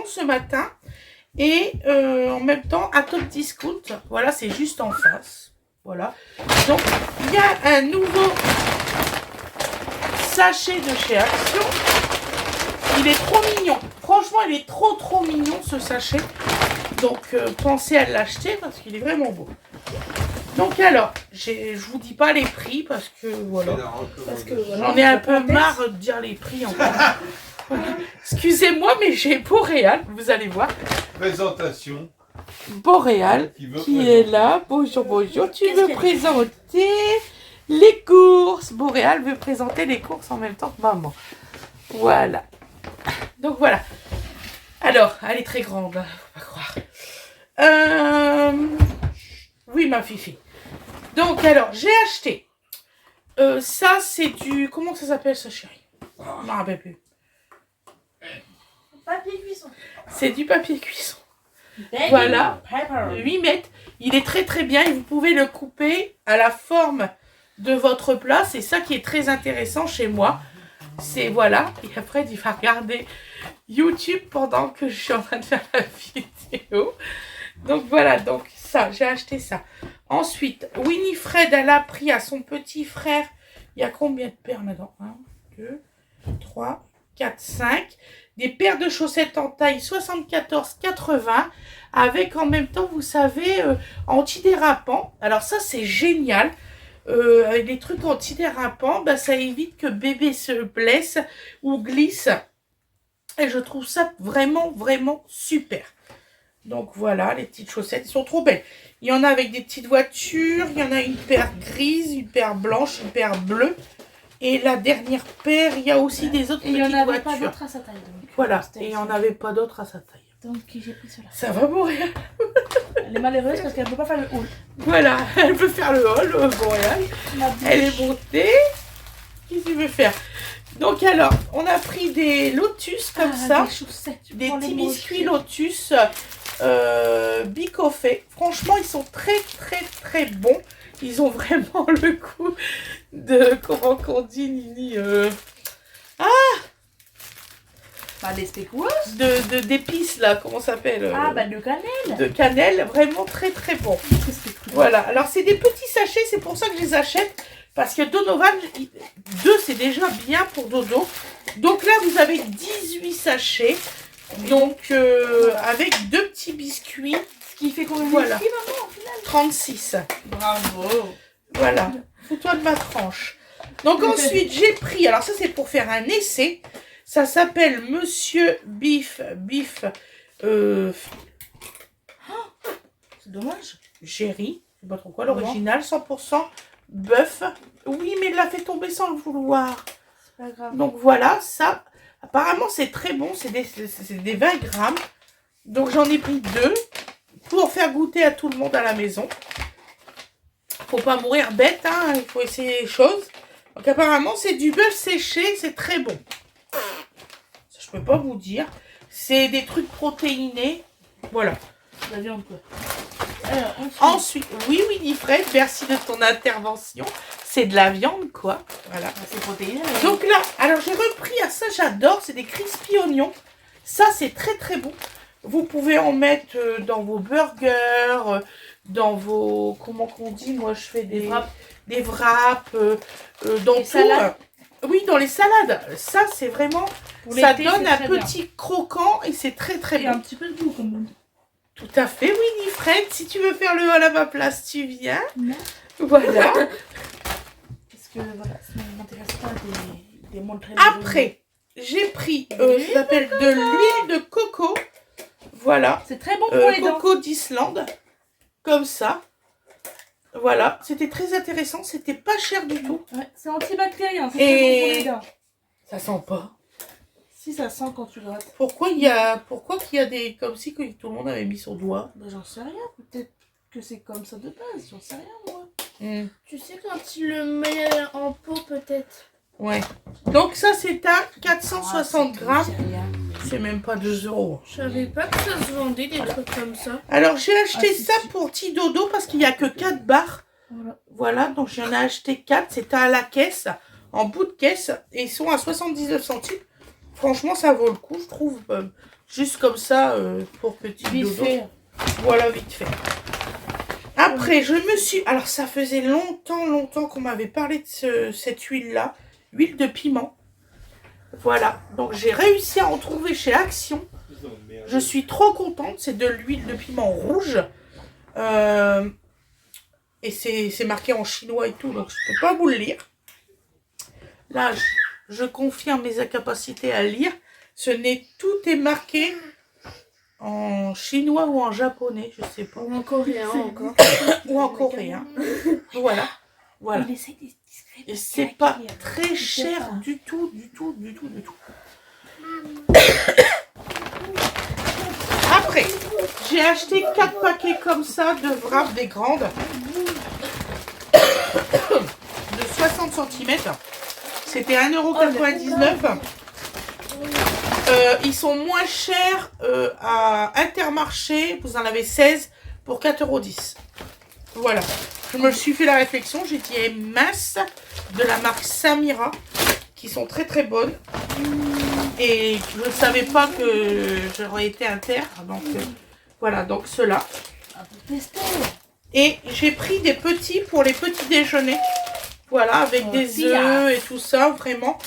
vendre ce matin. Et en même temps, à Top Discount. Voilà, c'est juste en face. Voilà. Donc, il y a un nouveau sachet de chez Action. Il est trop mignon. Franchement, il est trop mignon ce sachet. Donc, pensez à l'acheter parce qu'il est vraiment beau. Donc alors, je vous dis pas les prix parce que voilà. J'en ai un peu marre de dire les prix en fait. Excusez-moi, mais j'ai Boréal, vous allez voir. Présentation. Boréal qui est là. Bonjour, bonjour. Tu veux présenter les courses. Boréal veut présenter les courses en même temps que maman. Voilà. Donc voilà. Alors, elle est très grande, hein, faut pas croire. Oui, ma fifi. Donc, alors, j'ai acheté. Ça, c'est du... Comment ça s'appelle, ça, chérie? Je ne me rappelle plus. Papier cuisson. C'est du papier cuisson. Baby Voilà. pepper. 8 mètres. Il est très bien et vous pouvez le couper à la forme de votre plat. C'est ça qui est très intéressant chez moi. C'est voilà. Et après, il va regarder YouTube pendant que je suis en train de faire la vidéo. Donc voilà, donc ça, j'ai acheté ça. Ensuite, Winifred, elle a pris à son petit frère, il y a combien de paires là-dedans? 1, 2, 3, 4, 5. Des paires de chaussettes en taille 74-80 avec en même temps, vous savez, antidérapant. Alors ça, c'est génial. Avec les trucs antidérapants, bah, ça évite que bébé se blesse ou glisse. Et je trouve ça vraiment super. Donc voilà, les petites chaussettes, elles sont trop belles. Il y en a avec des petites voitures, il y en a une paire grise, une paire blanche, une paire bleue. Et la dernière paire, il y a aussi des autres petites voitures. Il n'y en avait pas d'autres à sa taille. Donc, voilà, et il n'y en avait pas d'autres à sa taille. Donc j'ai pris cela. Ça va Boréal. Elle est malheureuse parce qu'elle ne peut pas faire le haul. Voilà, elle peut faire le haul, Boréal. Elle est montée. Qu'est-ce qu'il veut faire? Donc alors, on a pris des lotus comme ça. Des petits biscuits lotus Bicofé. Franchement, ils sont très bons. Ils ont vraiment le goût de, comment qu'on dit, Nini, des spéculoos. D'épices, là, comment ça s'appelle De cannelle. De cannelle, vraiment très bon. Voilà, alors c'est des petits sachets, c'est pour ça que je les achète. Parce que Donovan, 2 c'est déjà bien pour Dodo. Donc là, vous avez 18 sachets. Donc, avec 2 petits biscuits. Ce qui fait combien de voilà. biscuits, maman, au final? 36. Bravo. Voilà. Fous-toi de ma tranche. Donc ensuite, j'ai pris, alors ça c'est pour faire un essai. Ça s'appelle Monsieur Biff. C'est dommage. Géry. Je sais pas trop quoi. L'original, 100% bœuf. Oui, mais il l'a fait tomber sans le vouloir. C'est pas grave. Donc voilà, ça. Apparemment, c'est très bon. C'est des 20 grammes. Donc j'en ai pris 2 pour faire goûter à tout le monde à la maison. Faut pas mourir bête, hein. Il faut essayer les choses. Donc apparemment, c'est du bœuf séché. C'est très bon. Ça, je peux pas vous dire. C'est des trucs protéinés. Voilà. La viande, quoi. Alors, ensuite, oui, Winifred, merci de ton intervention. C'est de la viande, quoi. Voilà. C'est protéiné. Donc là, alors j'ai repris à ça, j'adore. C'est des crispy oignons. Ça, c'est très bon. Vous pouvez en mettre dans vos burgers, dans vos... Comment qu'on dit? Moi, je fais des wraps, dans les salades. Oui, dans les salades. Ça, c'est vraiment... Ça donne un petit croquant et c'est très bon. Et un petit peu de goût, quand même. Tout à fait, Winifred. Si tu veux faire le haul à ma place, tu viens. Non. Voilà. Parce que, voilà, ça ne m'intéresse pas des montrer. Après, j'ai pris, ça s'appelle de l'huile de coco. Voilà. C'est très bon pour les dents. Coco d'Islande. Comme ça. Voilà. C'était très intéressant. C'était pas cher du tout. Ouais, c'est antibactérien. C'est Et... très bon pour les dents. Ça sent pas. Si, ça sent quand tu grattes. Pourquoi qu'il y a des... Comme si que tout le monde avait mis son doigt. Ben, j'en sais rien. Peut-être que c'est comme ça de base. J'en sais rien, moi. Tu sais quand il le met en pot, peut-être. Ouais. Donc ça, c'est à 460 grammes. C'est même pas 2 €. Je savais pas que ça se vendait des trucs comme ça. Alors, j'ai acheté ça pour petit dodo parce qu'il n'y a que 4 barres. Voilà, donc j'en ai acheté 4. C'était à la caisse, en bout de caisse. Et ils sont à 79 centimes. Franchement, ça vaut le coup, je trouve. Juste comme ça, pour petit Vite dodo. fait. Voilà, vite fait. Après, je me suis... Alors, ça faisait longtemps qu'on m'avait parlé de cette huile-là. Huile de piment. Voilà. Donc, j'ai réussi à en trouver chez Action. Je suis trop contente. C'est de l'huile de piment rouge. Et c'est marqué en chinois et tout. Donc, je ne peux pas vous le lire. Là, je confirme mes incapacités à lire. Tout est marqué en chinois ou en japonais, je sais pas. Ou en coréen encore. Ou en coréen. Voilà. Voilà. Il essaie d'être discret. Et c'est pas très cher du tout. Après, j'ai acheté 4 paquets comme ça de wrap des grandes. De 60 cm. C'était 1,99 €. Ils sont moins chers à Intermarché. Vous en avez 16 pour 4,10 €. Voilà. Je me suis fait la réflexion. J'ai dit mince de la marque Samira qui sont très très bonnes. Et je ne savais pas que j'aurais été inter. Donc voilà. Donc ceux-là. Et j'ai pris des petits pour les petits déjeuners. Voilà. Avec des œufs et tout ça. Vraiment.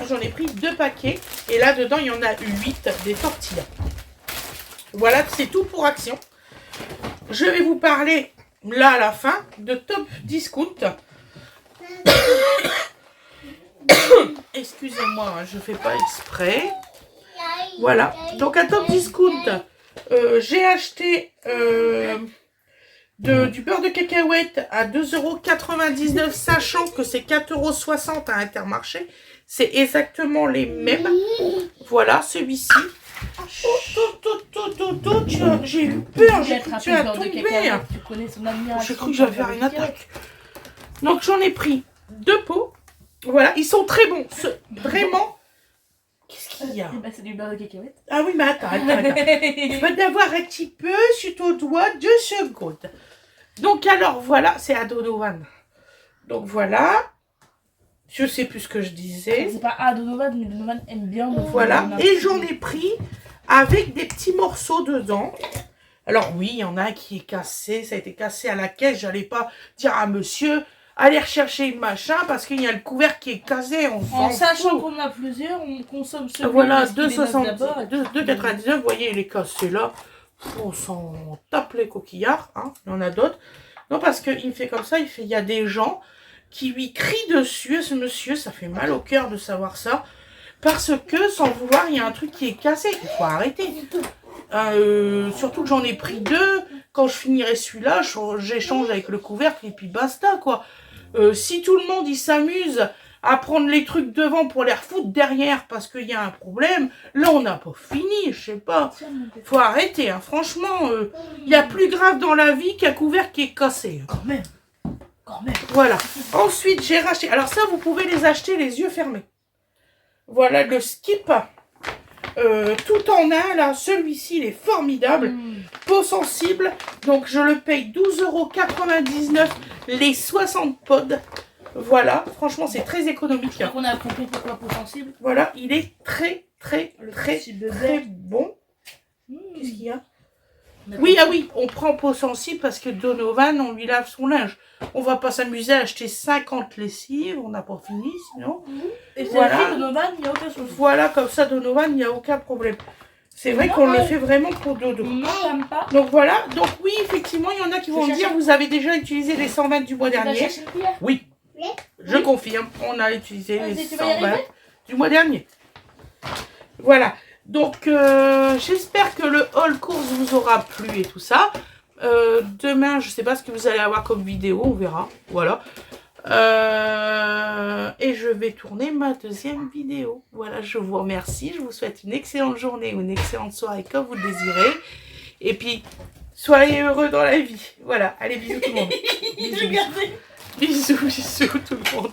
J'en ai pris 2 paquets. Et là, dedans, il y en a 8 des tortillas. Voilà, c'est tout pour Action. Je vais vous parler, là, à la fin, de Top Discount. Excusez-moi, je ne fais pas exprès. Voilà. Donc, à Top Discount, j'ai acheté du beurre de cacahuète à 2,99 €, sachant que c'est 4,60 € à Intermarché. C'est exactement les mêmes. Voilà, celui-ci. J'ai eu peur, j'ai cru que tu as tombé. J'ai cru que j'allais faire une attaque. Donc j'en ai pris 2 pots. Voilà, ils sont très bons. Vraiment. Qu'est-ce qu'il y a? C'est du beurre de cacahuète. Ah oui, mais attends. Je vais d'avoir un petit peu sur ton doigt 2 secondes. Donc alors voilà, c'est à Donovan. Donc voilà. Je sais plus ce que je disais. C'est pas Donovan, mais Donovan aime bien. Voilà, et j'en ai pris avec des petits morceaux dedans. Alors oui, il y en a un qui est cassé, ça a été cassé à la caisse. J'allais pas dire à monsieur, allez rechercher une machin, parce qu'il y a le couvercle qui est cassé. En sachant qu'on a plusieurs, on consomme celui-là. Voilà, 2,99 €, vous voyez, il est cassé là. On s'en tape les coquillards, hein. Il y en a d'autres. Non, parce qu'il me fait comme ça, il y a des gens qui lui crient dessus à ce monsieur. Ça fait mal au cœur de savoir ça. Parce que, sans le vouloir, il y a un truc qui est cassé. Il faut arrêter. Surtout que j'en ai pris 2. Quand je finirai celui-là, j'échange avec le couvercle et puis basta, quoi. Si tout le monde, il s'amuse à prendre les trucs devant pour les refoutre derrière parce qu'il y a un problème, là, on n'a pas fini, je sais pas. Faut arrêter, hein. Franchement, il y a plus grave dans la vie qu'un couvercle qui est cassé. Quand même. Voilà. Ensuite, j'ai racheté. Alors ça, vous pouvez les acheter les yeux fermés. Voilà le Skip. Tout en un, là. Celui-ci, il est formidable. Peau sensible. Donc, je le paye 12,99 € les 60 pods. Voilà. Franchement, c'est très économique. Donc, on a compris pourquoi peau sensible. Voilà. Il est très bon. Qu'est-ce qu'il y a? Oui, ah oui, on prend peau sensible parce que Donovan, on lui lave son linge. On va pas s'amuser à acheter 50 lessives, on n'a pas fini sinon. Et voilà. Donovan, il n'y a aucun souci. Voilà, comme ça, Donovan, il n'y a aucun problème. C'est vrai qu'on le fait vraiment pour Dodo. Non, t'aimes pas. Donc voilà, donc oui, effectivement, il y en a qui vont me dire, vous avez déjà utilisé les 120 du mois dernier. Oui, je confirme, on a utilisé les 120 du mois dernier. Voilà. Donc, j'espère que le haul course vous aura plu et tout ça. Demain, je sais pas ce que vous allez avoir comme vidéo, on verra. Voilà. Et je vais tourner ma deuxième vidéo. Voilà, je vous remercie. Je vous souhaite une excellente journée ou une excellente soirée comme vous le désirez. Et puis, soyez heureux dans la vie. Voilà, allez, bisous tout le monde. Bisous, bisous tout le monde.